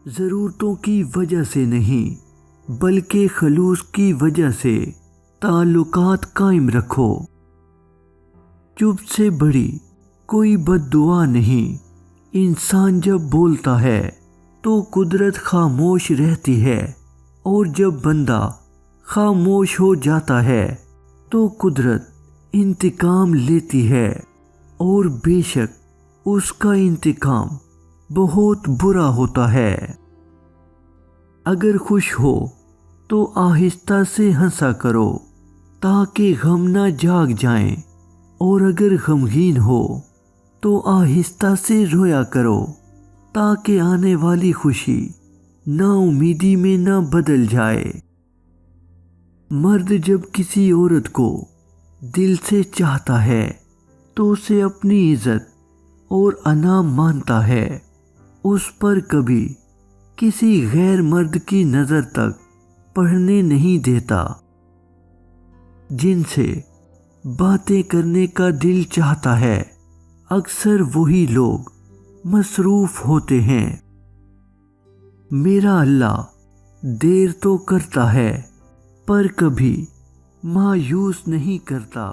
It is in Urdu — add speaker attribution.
Speaker 1: ضرورتوں کی وجہ سے نہیں بلکہ خلوص کی وجہ سے تعلقات قائم رکھو۔ چپ سے بڑی کوئی بد دعا نہیں۔ انسان جب بولتا ہے تو قدرت خاموش رہتی ہے، اور جب بندہ خاموش ہو جاتا ہے تو قدرت انتقام لیتی ہے، اور بے شک اس کا انتقام بہت برا ہوتا ہے۔ اگر خوش ہو تو آہستہ سے ہنسا کرو تاکہ غم نہ جاگ جائیں، اور اگر غمگین ہو تو آہستہ سے رویا کرو تاکہ آنے والی خوشی نا امیدی میں نہ بدل جائے۔ مرد جب کسی عورت کو دل سے چاہتا ہے تو اسے اپنی عزت اور انا مانتا ہے، اس پر کبھی کسی غیر مرد کی نظر تک پڑھنے نہیں دیتا۔ جن سے باتیں کرنے کا دل چاہتا ہے اکثر وہی لوگ مصروف ہوتے ہیں۔ میرا اللہ دیر تو کرتا ہے پر کبھی مایوس نہیں کرتا۔